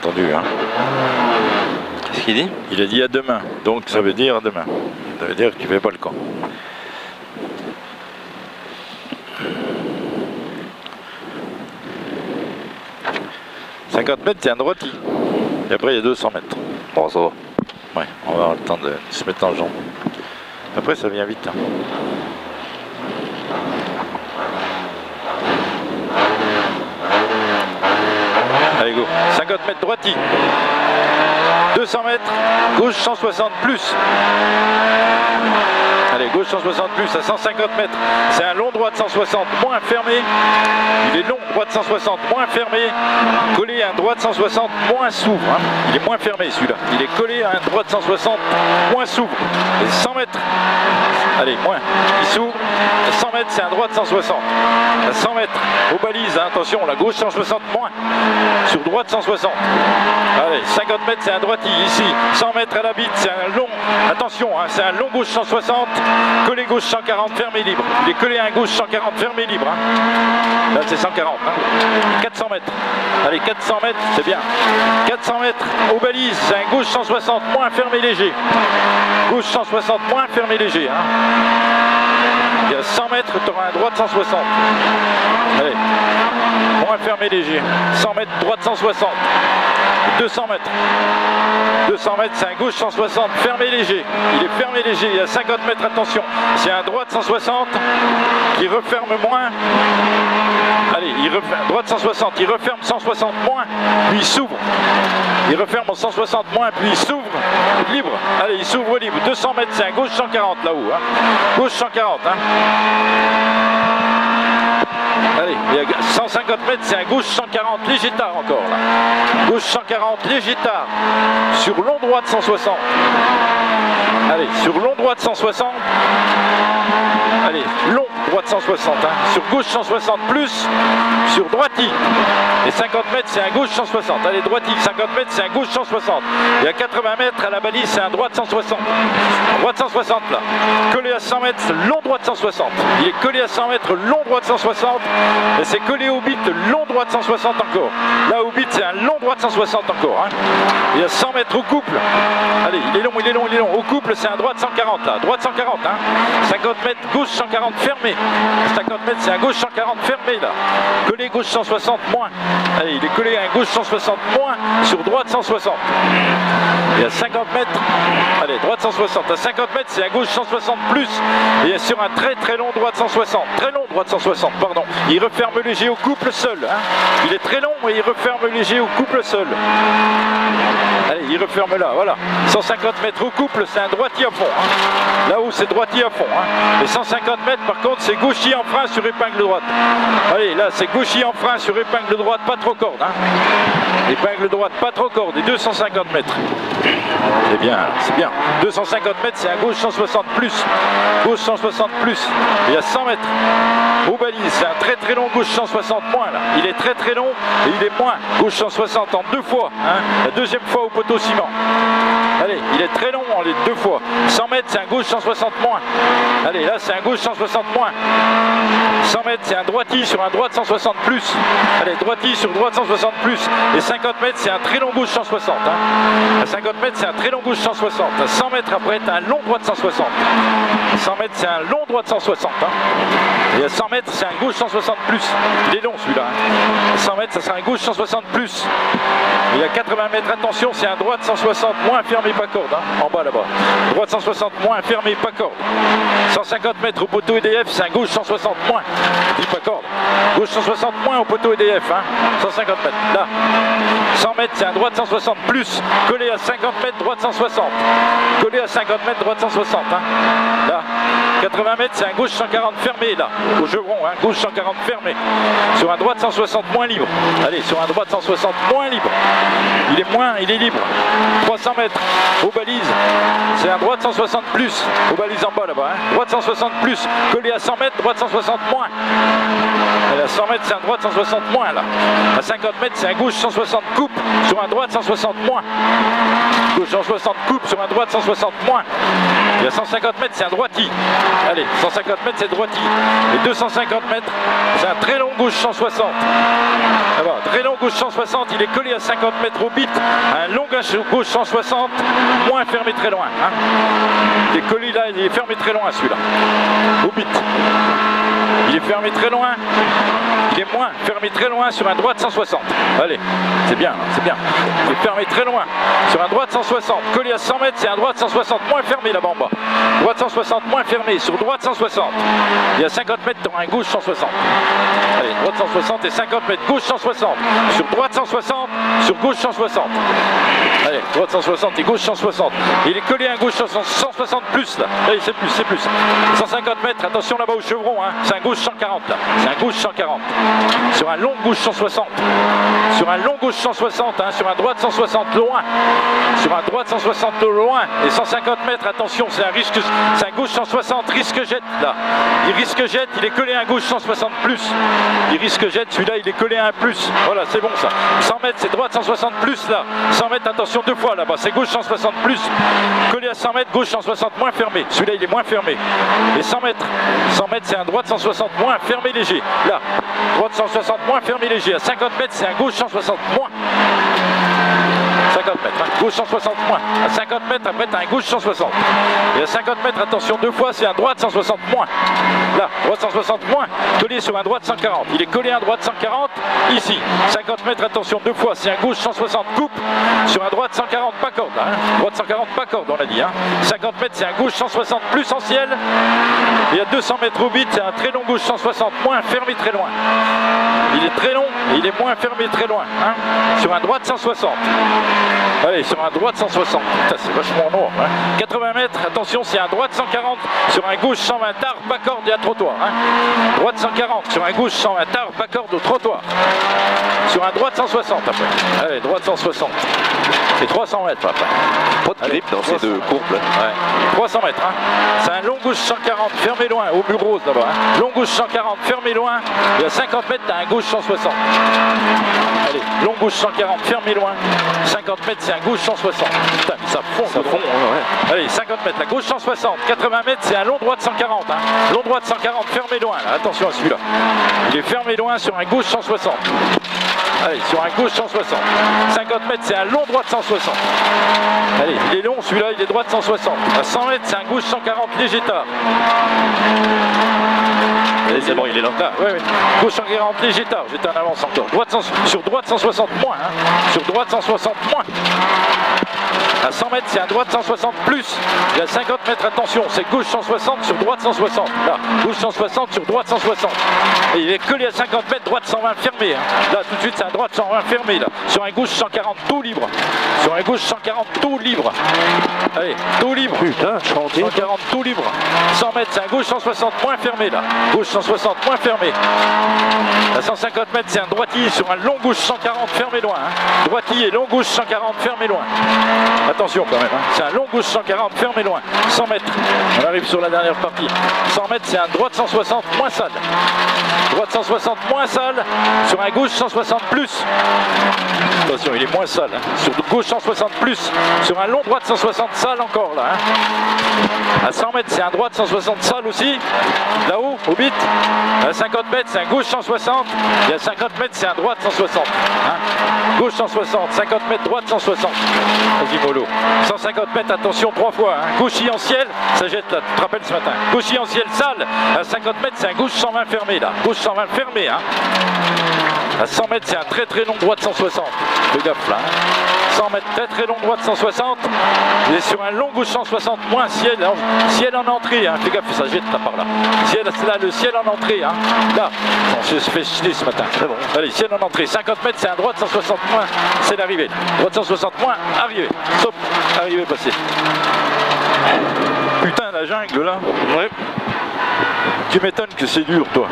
entendu, hein. Qu'est-ce qu'il dit? Il a dit à demain, donc ça veut dire à demain. Ça veut dire que tu fais pas le camp. « 50 mètres, c'est un droiti. Et après, il y a 200 mètres. Bon, ça va. Ouais, on va avoir le temps de se mettre en jambe. Après, ça vient vite. Hein. Allez, go. 50 mètres droiti. 200 mètres, gauche 160 plus. Allez, gauche 160 plus à 150 mètres. C'est un long droit de 160, moins fermé. Il est long, droit de 160, moins fermé. Collé à un droit de 160, moins s'ouvre. Hein. Il est moins fermé celui-là. Il est collé à un droit de 160, moins s'ouvre. 100 mètres. Allez, moins. Il s'ouvre. À 100 mètres, c'est un droit de 160. À 100 mètres, aux balises, hein, attention, la gauche 160 moins. Sur droite 160. Allez, 50 mètres, c'est un droiti ici. 100 mètres à la bite, c'est un long. Attention, hein, c'est un long gauche 160. Collé gauche 140, fermé libre. Il est collé à un gauche 140, fermé libre. Hein. Là, c'est 140. Hein. 400 mètres. Allez, 400 mètres, c'est bien. 400 mètres aux balises, c'est un gauche 160, moins fermé léger. Gauche 160, moins fermé léger. Hein. Il y a 100 mètres, tu auras un droit de 160. Allez, moins fermé léger. 100 mètres, droite 160. 200 mètres. 200 mètres, c'est un gauche 160, fermé léger. Il est fermé léger, il y a 50 mètres, attention. C'est un droit de 160 qui referme moins. Allez, il referme, droite 160, il referme 160 moins, puis il s'ouvre. Il referme en 160 moins, puis il s'ouvre libre. Allez, il s'ouvre libre. 200 mètres, c'est un gauche 140 là-haut. Hein. Gauche 140. Hein. Allez, il y a 150 mètres, c'est un gauche 140, léger tard encore là. Gauche 140, léger tard. Sur long droit de 160. Allez, sur long droit de 160. Allez, long droit de 160. Hein. Sur gauche 160 plus. Sur droiti. Et 50 mètres, c'est un gauche 160. Allez, droiti, 50 mètres, c'est un gauche 160. Et à 80 mètres, à la balise, c'est un droit de 160. Droit de 160 là. Collé à 100 mètres, long droit de 160. Il est collé à 100 mètres, long droit de 160. Et c'est collé au bit, long droit de 160 encore. Là, au bit, c'est un long droit de 160 encore. Hein. Il y a 100 mètres au couple. Allez, il est long, il est long, il est long. Au couple, c'est un droit de 140 là. Droit de 140. Hein. 50 mètres, gauche 140 fermé. 50 mètres, c'est un gauche 140 fermé là. Collé gauche 160 moins. Allez, il est collé à un gauche 160 moins sur droite 160. Il y a 50 mètres. Allez, droite 160. À 50 mètres, c'est un gauche 160 plus. Et il y a sur un très très long droit de 160. Très long droit de 160, pardon. Il referme léger au couple seul. Hein. Il est très long et il referme léger au couple seul. Allez, il referme là, voilà. 150 mètres au couple, c'est un droitier à fond. Hein. Là-haut, c'est droitier à fond. Hein. Et 150 mètres, par contre, c'est gauchier en frein sur épingle droite. Allez, là, c'est gauchier en frein sur épingle droite, pas trop corde. Hein. Épingle droite, pas trop corde. Et 250 mètres. C'est bien, c'est bien. 250 mètres, c'est un gauche 160 plus. Gauche 160 plus. Il y a 100 mètres. Aux balises, c'est un très très long gauche 160 moins là. Il est très très long et il est moins. Gauche 160 en deux fois. Hein. La deuxième fois au poteau ciment. Allez, il est très long en les deux fois. 100 mètres, c'est un gauche 160 moins. Allez, là, c'est un gauche 160 moins. 100 mètres, c'est un droiti sur un droite 160 plus. Allez, droiti sur droite 160 plus. Et 50 mètres, c'est un très long gauche 160. Hein. À 50 mètres, c'est un très long gauche 160. À 100 mètres, après, tu as un long droit de 160. À 100 mètres, c'est un long droit de 160. Hein. Et à 100 mètres, c'est un gauche 160 plus. Il est long celui-là. Hein. À 100 mètres, ça sera un gauche 160 plus. Et à 80 mètres, attention, c'est un droit de 160 moins fermé, pas corde. Hein. En bas là-bas. Droit de 160 moins fermé, pas corde. 150 mètres au poteau EDF, c'est un gauche 160 moins. Dis pas corde. Gauche 160 moins au poteau EDF. Hein. 150 mètres. Là. 100 mètres, c'est un droit de 160 plus. Collé à 50 mètres, droit de 160. Collé à 50 mètres, droit de 160. Hein. Là. 80 mètres, c'est un gauche 140 fermé là, au chevron, hein, gauche 140 fermé. Sur un droit de 160 moins libre. Allez, sur un droit de 160 moins libre. Il est moins, il est libre. 300 mètres, aux balises. C'est un droit de 160 plus. Aux balises en bas là-bas. Hein. Droit de 160 plus. Collé à 100 mètres, droit de 160 moins. Allez, à 100 mètres, c'est un droit de 160 moins là. À 50 mètres, c'est un gauche 160 coupe. Sur un droit de 160 moins. Gauche 160 coupe sur un droit de 160 moins. Il y a 150 mètres, c'est un droiti. Allez, 150 mètres, c'est droiti. Et 250 mètres, c'est un très long gauche 160. Là-bas, très long gauche 160, il est collé à 50 mètres au bit. Un long gauche 160, moins fermé très loin. Hein. Il est collé là, il est fermé très loin celui-là. Au bit. Il est fermé très loin. Il est moins fermé très loin sur un droit de 160. Allez, c'est bien, c'est bien. Il est fermé très loin sur un droit de 160. Collé à 100 mètres, c'est un droit de 160 moins fermé là-bas en bas. Droit de 160 moins fermé sur droit de 160. Il y a 50 mètres dans un gauche 160. Allez, droite 160 et 50 mètres, gauche 160. Sur droite 160, sur gauche 160. Allez, droite 160 et gauche 160. Il est collé à un gauche 160 plus là. Allez, c'est plus, c'est plus. 150 mètres, attention là-bas au chevron, hein. C'est un gauche 140 là. C'est un gauche 140. Sur un long gauche 160. Sur un long gauche 160, hein. Sur un droite 160 loin. Sur un droite 160 loin. Et 150 mètres, attention, c'est un risque, c'est un gauche 160, risque jette là. Il risque jette, il est collé à un gauche 160 plus. Il risque jette, celui-là il est collé à un plus. Voilà, c'est bon ça. 100 mètres, c'est droite 160 plus là. 100 mètres, attention deux fois là-bas, c'est gauche 160 plus. Collé à 100 mètres, gauche 160 moins fermé. Celui-là il est moins fermé. Et 100 mètres, c'est un droite 160 moins fermé léger. Là, droite 160 moins fermé léger. À 50 mètres, c'est un gauche 160 moins. 50 mètres, hein. Gauche 160 moins. À 50 mètres, après tu as un gauche 160. Et à 50 mètres, attention, deux fois, c'est un droite 160 moins. Là, droite 160 moins, collé sur un droite 140. Il est collé à un droite 140, ici. 50 mètres, attention, deux fois, c'est un gauche 160 coupe sur un droite 140 pas corde. Là, hein. Droite 140 pas corde, on l'a dit. Hein. 50 mètres, c'est un gauche 160 plus en ciel. Et à 200 mètres au bit, c'est un très long gauche 160 moins fermé très loin. Il est très long et il est moins fermé très loin. Hein. Sur un droite 160. Allez, sur un droite 160, putain, c'est vachement noir. Hein. 80 mètres, attention, c'est un droite 140 sur un gauche 120 tard, pas corde et à trottoir. Hein. Droite 140 sur un gauche 120 tard, pas corde au trottoir. Sur un droite 160 après. Allez, droite 160. C'est 300 mètres après. Pas de grip dans ces deux courbes là. Ouais. 300 mètres. Hein. C'est un long gauche 140, fermé loin, au mur rose là-bas. Hein. Long gauche 140, fermé loin. Et à 50 mètres, t'as un gauche 160. Allez, long gauche 140, fermé loin. 50 mètres, c'est un gauche 160. Putain, mais ça fond. Ça fond, ouais. Allez, 50 mètres, la gauche 160. 80 mètres, c'est un long droit de 140. Hein. Long droit de 140, fermé loin. Là. Attention à celui-là. Il est fermé loin sur un gauche 160. Allez, sur un gauche 160. 50 mètres, c'est un long droit de 160. Allez, il est long, celui-là, il est droit de 160. À 100 mètres, c'est un gauche 140 léger tard. C'est bon, il est là. Là, ouais, ouais. Gauche 140 léger tard, j'étais en avance encore. Sur droite 160 moins. Hein. Sur droite 160 moins. À 100 mètres, c'est un droite 160 plus. Il y a 50 mètres, attention, c'est gauche 160 sur droite 160. Là, gauche 160 sur droite 160. Et il est collé à 50 mètres, droite 120 fermé. Hein. Là, tout de suite, c'est un droite 120 fermé. Là. Sur un gauche 140 tout libre. Sur un gauche 140 tout libre. Allez, tout libre. Putain, 140 tout libre. 100 mètres, c'est un gauche 160 moins fermé. Là. Gauche 160 moins fermé. À 150 mètres, c'est un droitier sur un long gauche 140 fermé loin. Hein. Droitier, long gauche 140 fermé loin. Attention quand même, hein. C'est un long gauche 140 fermé loin. 100 mètres, on arrive sur la dernière partie. 100 mètres, c'est un droite 160 moins sale. Droite 160 moins sale sur un gauche 160 plus. Attention, il est moins sale. Hein. Sur gauche 160 plus sur un long droite 160 sale encore là. Hein. À 100 mètres, c'est un droite 160 sale aussi. Là-haut, au bit. À 50 mètres, c'est un gauche 160. Et à 50 mètres, c'est un droite 160. Hein. Gauche 160, 50 mètres, droite 160. Vas-y, mollo. 150 mètres, attention, 3 fois. Hein. Gauchis en ciel, ça jette là, tu te rappelles ce matin. Gauchis en ciel sale. À 50 mètres, c'est un gauche 120 fermé là. Gauche 120 fermé. Hein. À 100 mètres, c'est un très très long droit de 160. Fais gaffe là. Hein. 100 mètres, très très long droit de 160. Et sur un long gauche 160, moins ciel. Hein. Ciel en entrée. Hein. Fais gaffe, ça jette là par là. Ciel, c'est là le ciel en entrée. Hein. Là, on se fait chiner ce matin. C'est bon. Allez, ciel en entrée. 50 mètres, c'est un droit de 160 moins. C'est l'arrivée. Droit de 160 moins, arrivé. Stop, arrivé, passé. Putain, la jungle là. Ouais. Tu m'étonnes que c'est dur, toi.